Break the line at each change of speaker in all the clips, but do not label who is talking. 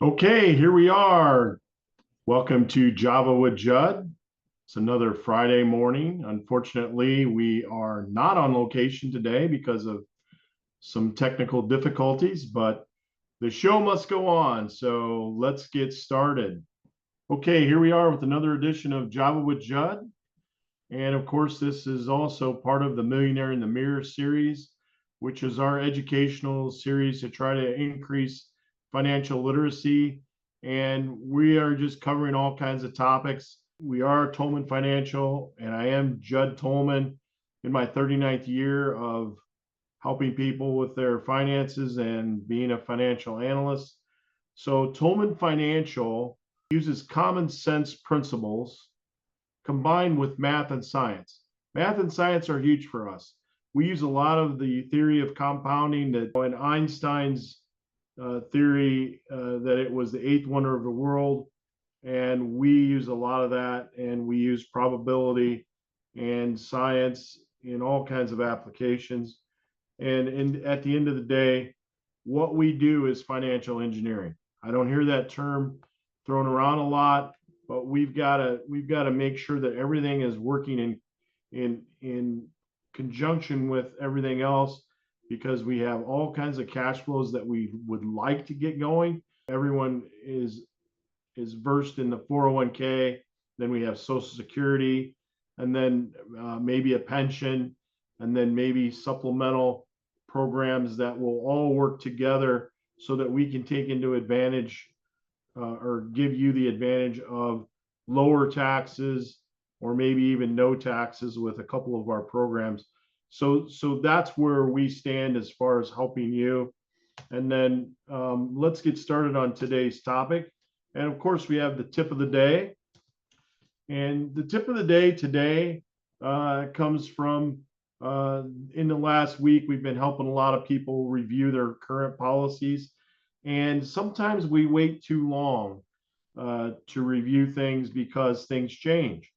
Okay, here we are. Welcome to Java with Judd. It's another Friday morning. Unfortunately, we are not on location today because of some technical difficulties, but the show must go on. So let's get started. Okay, here we are with another edition of Java with Judd. And of course, this is also part of the Millionaire in the Mirror series, which is our educational series to try to increase financial literacy. And we are just covering all kinds of topics. We are Tolmen Financial, and I am Judd Tolmen in my 39th year of helping people with their finances and being a financial analyst. So, Tolmen Financial uses common sense principles combined with math and science. Math and science are huge for us. We use a lot of the theory of compounding that in Einstein's theory that it was the eighth wonder of the world. And we use a lot of that, and we use probability and science in all kinds of applications. And at the end of the day, what we do is financial engineering. I don't hear that term thrown around a lot, but we've got to make sure that everything is working in conjunction with everything else, because we have all kinds of cash flows that we would like to get going. Everyone is versed in the 401k, then we have Social Security, and then maybe a pension, and then maybe supplemental programs that will all work together so that we can take into advantage or give you the advantage of lower taxes or maybe even no taxes with a couple of our programs. So that's where we stand as far as helping you. And then let's get started on today's topic. And of course, we have the tip of the day. And the tip of the day today comes from in the last week, we've been helping a lot of people review their current policies. And sometimes we wait too long to review things because things change.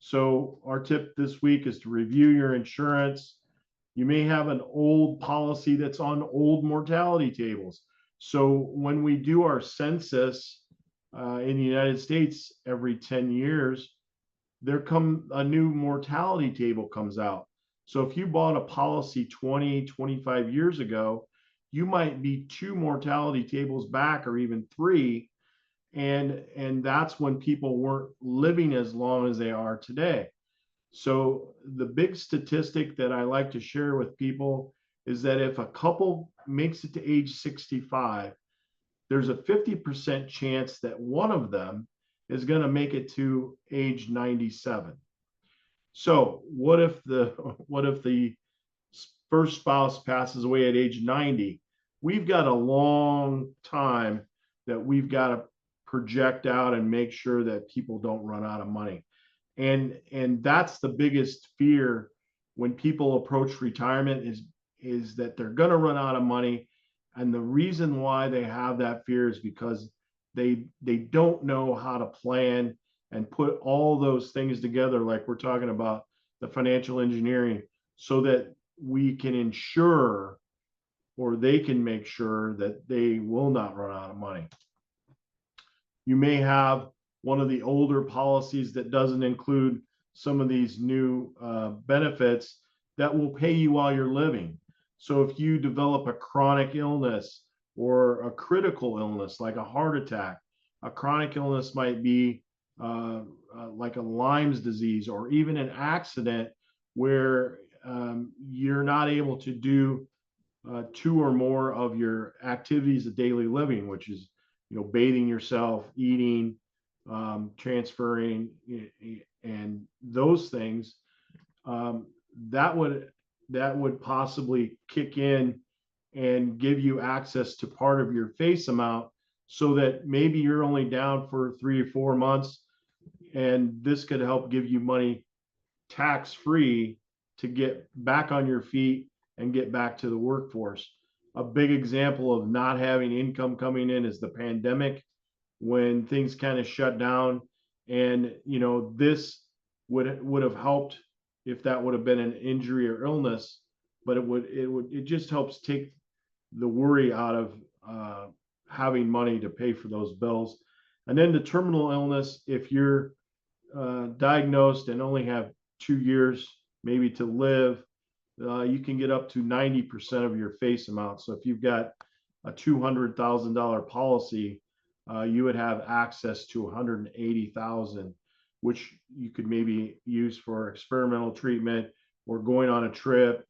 So our tip this week is to review your insurance. You may have an old policy that's on old mortality tables. So when we do our census in the United States every 10 years, a new mortality table comes out. So if you bought a policy 20, 25 years ago, you might be two mortality tables back or even three. And that's when people weren't living as long as they are today. So the big statistic that I like to share with people is that if a couple makes it to age 65, there's a 50% chance that one of them is going to make it to age 97. So what if the first spouse passes away at age 90? We've got a long time that we've got to project out and make sure that people don't run out of money. And that's the biggest fear when people approach retirement is that they're going to run out of money. And the reason why they have that fear is because they don't know how to plan and put all those things together, like we're talking about the financial engineering, so that we can ensure, or they can make sure, that they will not run out of money. You may have one of the older policies that doesn't include some of these new benefits that will pay you while you're living. So if you develop a chronic illness or a critical illness like a heart attack, a chronic illness might be like a Lyme's disease, or even an accident where you're not able to do two or more of your activities of daily living, which is, bathing yourself, eating, transferring, and those things. That would possibly kick in and give you access to part of your face amount, so that maybe you're only down for 3 or 4 months, and this could help give you money tax free to get back on your feet and get back to the workforce. A big example of not having income coming in is the pandemic, when things kind of shut down. And this would have helped if that would have been an injury or illness. but it just helps take the worry out of having money to pay for those bills. And then the terminal illness, if you're diagnosed and only have 2 years maybe to live, you can get up to 90% of your face amount. So if you've got a $200,000 policy, you would have access to 180,000, which you could maybe use for experimental treatment or going on a trip.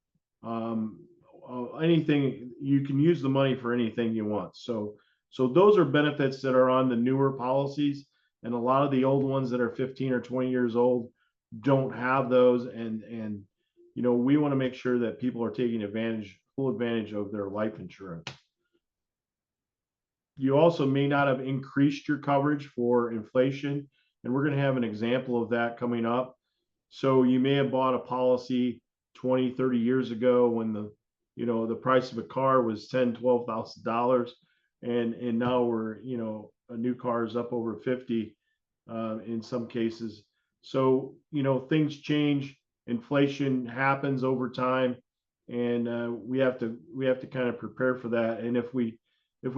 Anything, you can use the money for anything you want. So those are benefits that are on the newer policies, and a lot of the old ones that are 15 or 20 years old don't have those. And we want to make sure that people are taking full advantage of their life insurance. You also may not have increased your coverage for inflation, and we're going to have an example of that coming up. So you may have bought a policy 20, 30 years ago when the price of a car was $10,000, $12,000, and now a new car is up over 50 in some cases. So things change, inflation happens over time, and we have to kind of prepare for that. And if we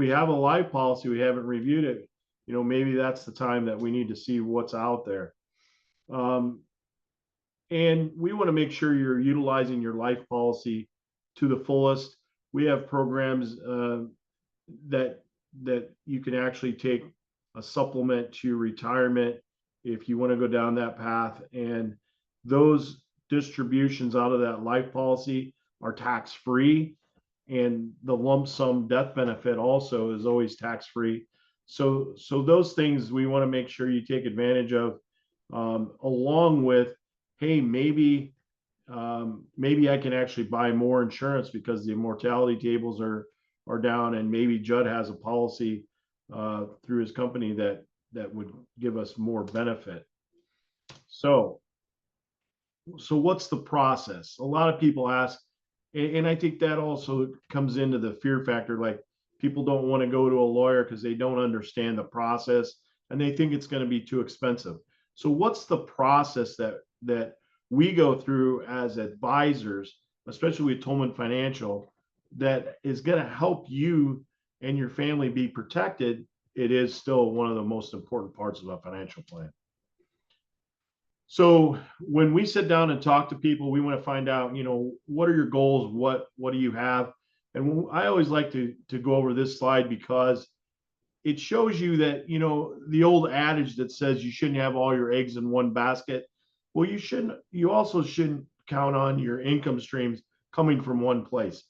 have a life policy, we haven't reviewed it, maybe that's the time that we need to see what's out there. And we want to make sure you're utilizing your life policy to the fullest. We have programs that you can actually take a supplement to retirement if you want to go down that path. And those distributions out of that life policy are tax free. And the lump sum death benefit also is always tax free. So those things we want to make sure you take advantage of, along with, hey, maybe I can actually buy more insurance because the mortality tables are down, and maybe Judd has a policy through his company that would give us more benefit. So what's the process? A lot of people ask, and I think that also comes into the fear factor. Like, people don't want to go to a lawyer because they don't understand the process and they think it's going to be too expensive. So what's the process that we go through as advisors, especially with Tolmen Financial, that is going to help you and your family be protected? It is still one of the most important parts of a financial plan. So when we sit down and talk to people, we want to find out, what are your goals? What do you have? And I always like to go over this slide because it shows you that, the old adage that says you shouldn't have all your eggs in one basket. Well, you also shouldn't count on your income streams coming from one place.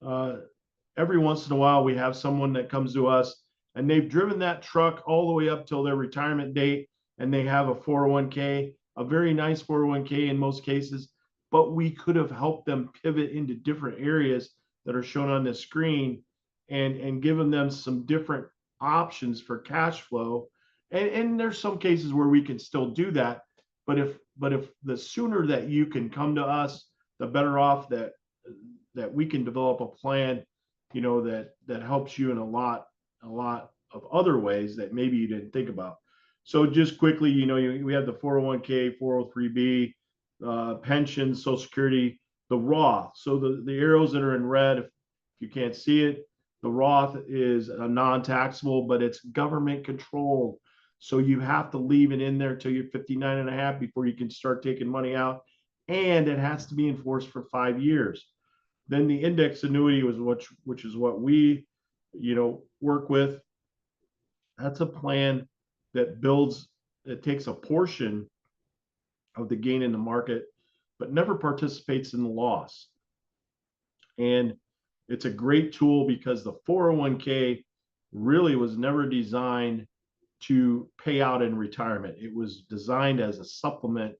Every once in a while, we have someone that comes to us and they've driven that truck all the way up till their retirement date, and they have a 401k, a very nice 401k in most cases, but we could have helped them pivot into different areas that are shown on the screen and given them some different options for cash flow. And there's some cases where we can still do that, but if the sooner that you can come to us, the better off that we can develop a plan, that helps you in a lot of other ways that maybe you didn't think about. So just quickly, we have the 401k, 403b, pensions, Social Security, the Roth. So the arrows that are in red, if you can't see it, the Roth is a non-taxable, but it's government controlled. So you have to leave it in there till you're 59 and a half before you can start taking money out. And it has to be enforced for 5 years. Then the index annuity which is what we, work with. That's a plan that takes a portion of the gain in the market, but never participates in the loss. And it's a great tool because the 401k really was never designed to pay out in retirement. It was designed as a supplement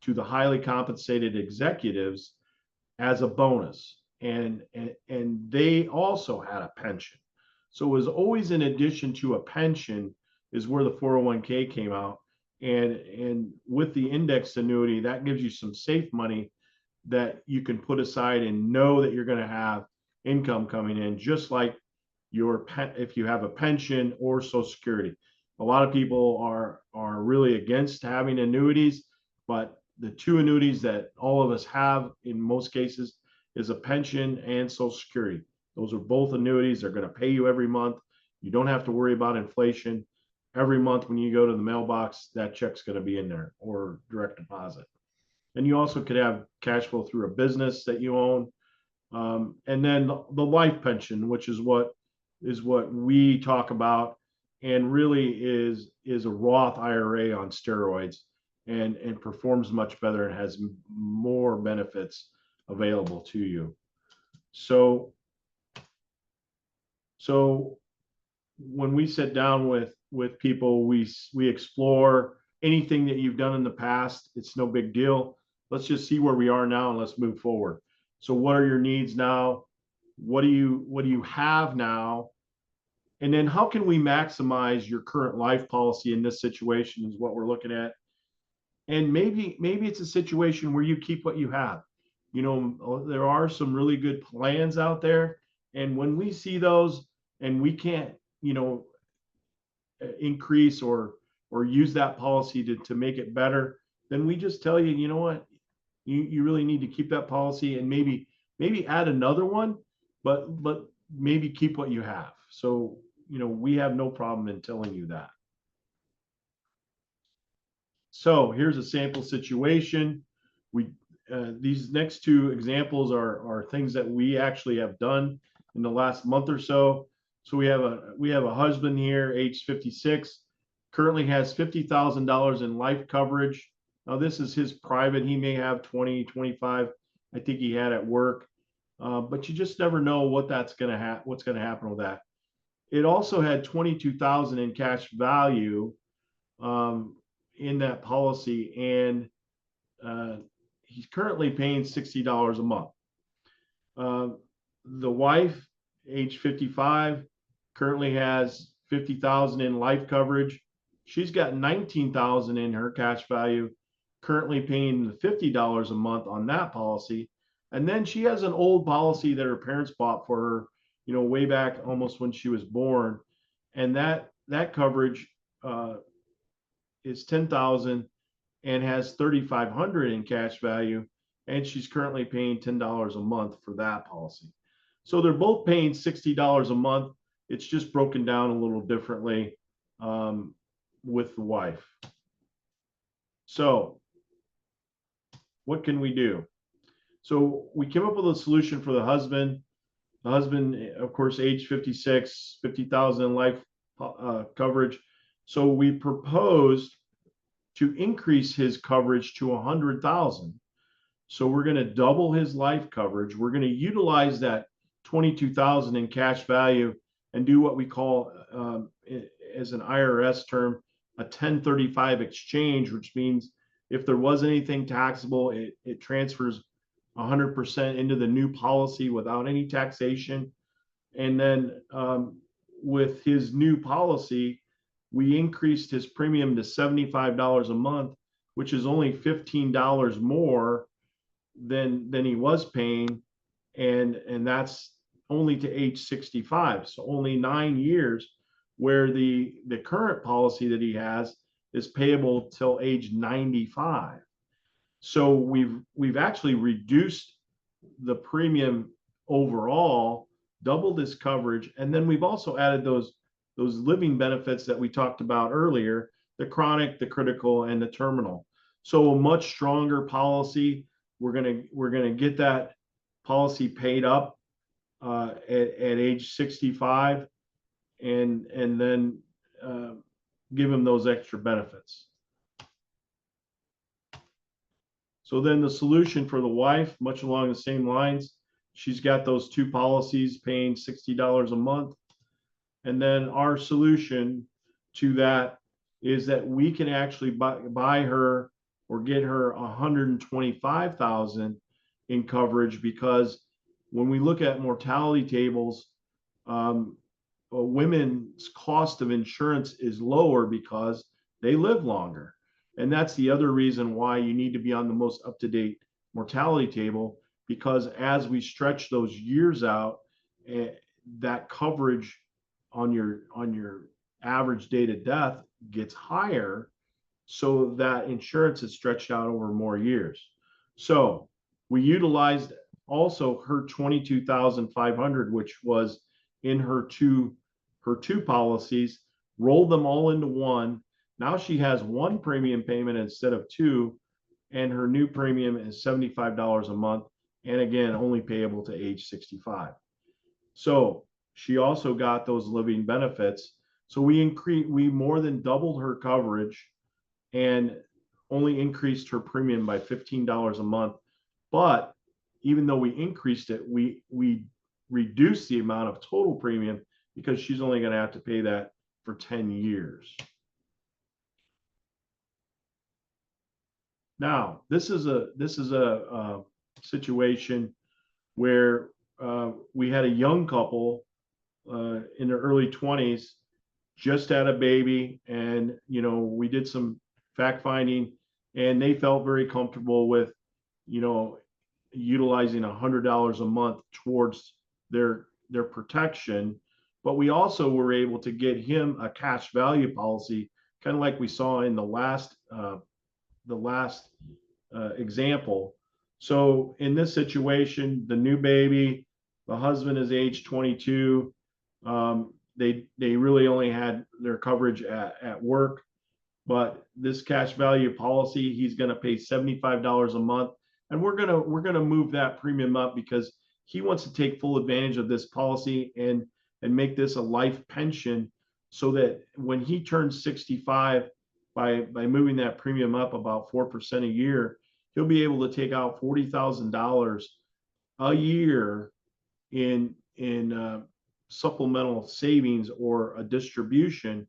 to the highly compensated executives as a bonus. And they also had a pension. So it was always in addition to a pension is where the 401k came out. And with the index annuity, that gives you some safe money that you can put aside and know that you're going to have income coming in, just like if you have a pension or Social Security. A lot of people are really against having annuities, but the two annuities that all of us have in most cases is a pension and Social Security. Those are both annuities. They're going to pay you every month. You don't have to worry about inflation. Every month when you go to the mailbox, that check's going to be in there, or direct deposit. And you also could have cash flow through a business that you own. And then the life pension, which is what we talk about, and really is a Roth IRA on steroids, and performs much better and has more benefits available to you. So when we sit down with people, we explore anything that you've done in the past. It's no big deal. Let's just see where we are now and let's move forward. So what are your needs now? What do you have now? And then how can we maximize your current life policy in this situation is what we're looking at. And maybe it's a situation where you keep what you have. You know, there are some really good plans out there. And when we see those and we can't, increase or use that policy to make it better, then we just tell you, you know what, you really need to keep that policy and maybe add another one, but maybe keep what you have. So, we have no problem in telling you that. So here's a sample situation. These next two examples are things that we actually have done in the last month or so. So we have a husband here, age 56, currently has $50,000 in life coverage. Now this is his private. He may have 20, 25. I think he had at work, but you just never know what's going to happen with that. It also had 22,000 in cash value in that policy, and he's currently paying $60 a month. The wife, age 55, currently has 50,000 in life coverage. She's got 19,000 in her cash value, currently paying $50 a month on that policy. And then she has an old policy that her parents bought for her, way back almost when she was born. And that coverage is 10,000 and has 3,500 in cash value, and she's currently paying $10 a month for that policy. So they're both paying $60 a month. It's just broken down a little differently with the wife. So what can we do? So we came up with a solution for the husband. The husband, of course, age 56, 50,000 in life coverage. So we proposed to increase his coverage to 100,000. So we're going to double his life coverage. We're going to utilize that 22,000 in cash value and do what we call, as an IRS term, a 1035 exchange, which means if there was anything taxable, it transfers 100% into the new policy without any taxation. And then with his new policy, we increased his premium to $75 a month, which is only $15 more than he was paying, and that's only to age 65. So only 9 years, where the current policy that he has is payable till age 95. So we've actually reduced the premium overall, doubled his coverage, and then we've also added those living benefits that we talked about earlier, the chronic, the critical, and the terminal. So a much stronger policy. We're gonna get that policy paid up at age 65, and then give him those extra benefits. So then the solution for the wife, much along the same lines, she's got those two policies paying $60 a month. And then our solution to that is that we can actually buy her or get her 125,000 in coverage, because when we look at mortality tables, women's cost of insurance is lower because they live longer. And that's the other reason why you need to be on the most up-to-date mortality table, because as we stretch those years out, that coverage on your average date of death gets higher, so that insurance is stretched out over more years. So we utilized also her 22,500, which was in her two policies, rolled them all into one. Now she has one premium payment instead of two, and her new premium is $75 a month, and again, only payable to age 65. So she also got those living benefits. So we more than doubled her coverage and only increased her premium by $15 a month. But even though we increased it, we reduced the amount of total premium because she's only going to have to pay that for 10 years. Now, this is a situation where we had a young couple in their early 20s, just had a baby, and we did some fact finding, and they felt very comfortable with utilizing $100 a month towards their protection. But we also were able to get him a cash value policy, kind of like we saw in the last example. So in this situation, the new baby, the husband is age 22. They really only had their coverage at work, but this cash value policy, he's going to pay $75 a month, and we're gonna move that premium up because he wants to take full advantage of this policy and make this a life pension, so that when he turns 65, by moving that premium up about 4% a year, he'll be able to take out $40,000 a year in supplemental savings or a distribution,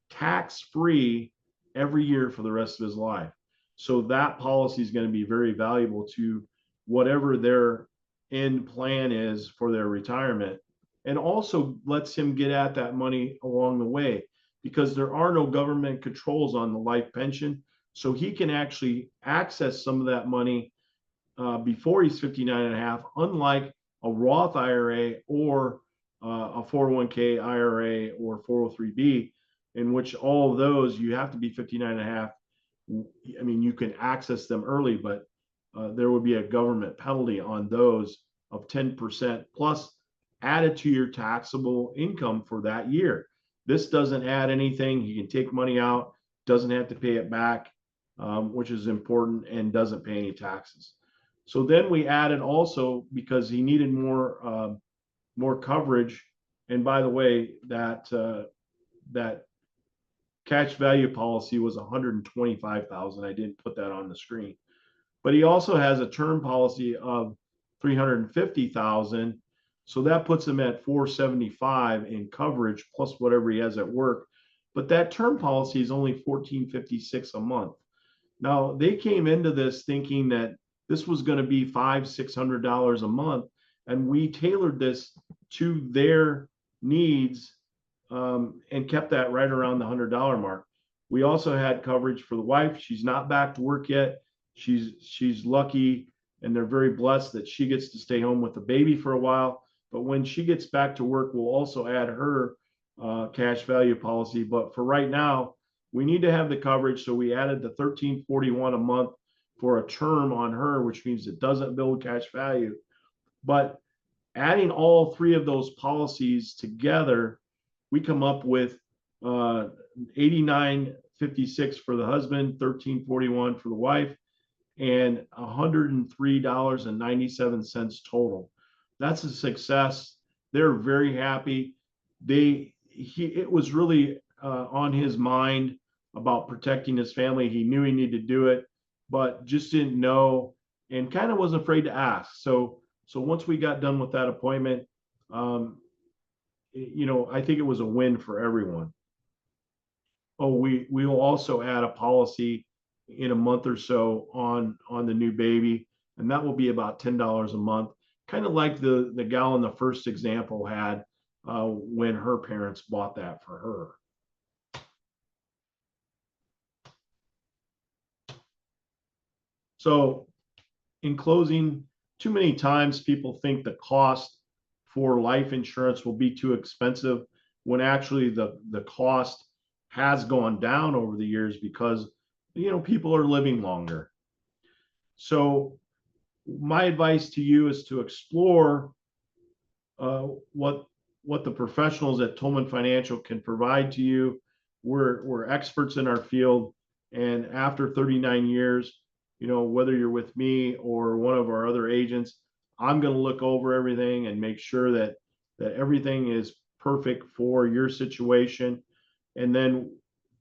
tax free, every year for the rest of his life. So that policy is going to be very valuable to whatever their end plan is for their retirement, and also lets him get at that money along the way, because there are no government controls on the life pension. So he can actually access some of that money before he's 59 and a half, unlike a Roth IRA or a 401k IRA or 403b, in which all of those you have to be 59 and a half. I mean, you can access them early, but there would be a government penalty on those of 10% plus added to your taxable income for that year. This doesn't add anything. He can take money out, doesn't have to pay it back, which is important, and doesn't pay any taxes. So then we added also, because he needed more coverage. And by the way, that cash value policy was 125,000. I didn't put that on the screen, but he also has a term policy of 350,000. So that puts him at 475 in coverage plus whatever he has at work. But that term policy is only 1456 a month. Now they came into this thinking that this was going to be $500-600 a month, and we tailored this to their needs, and kept that right around the $100 mark. We also had coverage for the wife. She's not back to work yet. She's lucky, and they're very blessed that she gets to stay home with the baby for a while. But when she gets back to work, we'll also add her cash value policy. But for right now, we need to have the coverage, so we added the $1341 a month for a term on her, which means it doesn't build cash value. But adding all three of those policies together, we come up with $89.56 for the husband, $1341 for the wife, and $103.97 total. That's a success. They're very happy. It was really on his mind about protecting his family. He knew he needed to do it, but just didn't know, and kind of was afraid to ask. So once we got done with that appointment, I think it was a win for everyone. Oh, we will also add a policy in a month or so on the new baby, and that will be about $10 a month, kind of like the gal in the first example had when her parents bought that for her. So in closing, too many times people think the cost for life insurance will be too expensive, when actually the cost has gone down over the years because people are living longer. So my advice to you is to explore what the professionals at Tolmen Financial can provide to you. We're experts in our field, and after 39 years, whether you're with me or one of our other agents, I'm going to look over everything and make sure that everything is perfect for your situation. And then,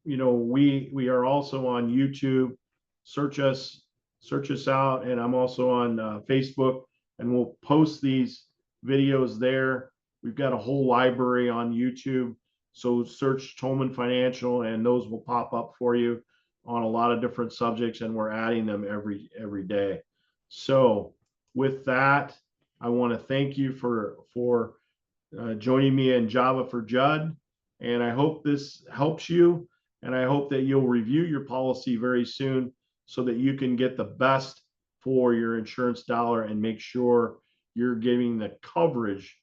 we are also on YouTube. Search us, search us out, and I'm also on Facebook, and we'll post these videos there. We've got a whole library on YouTube. So search Tolmen Financial and those will pop up for you on a lot of different subjects, and we're adding them every day. So with that, I want to thank you for joining me in Java for Judd. And I hope this helps you. And I hope that you'll review your policy very soon so that you can get the best for your insurance dollar and make sure you're getting the coverage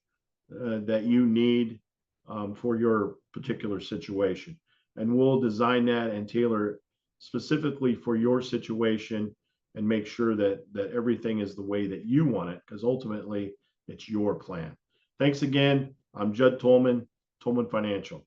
that you need for your particular situation. And we'll design that and tailor it specifically for your situation and make sure that everything is the way that you want it, because ultimately it's your plan. Thanks again. I'm Judd Tolmen, Tolmen Financial.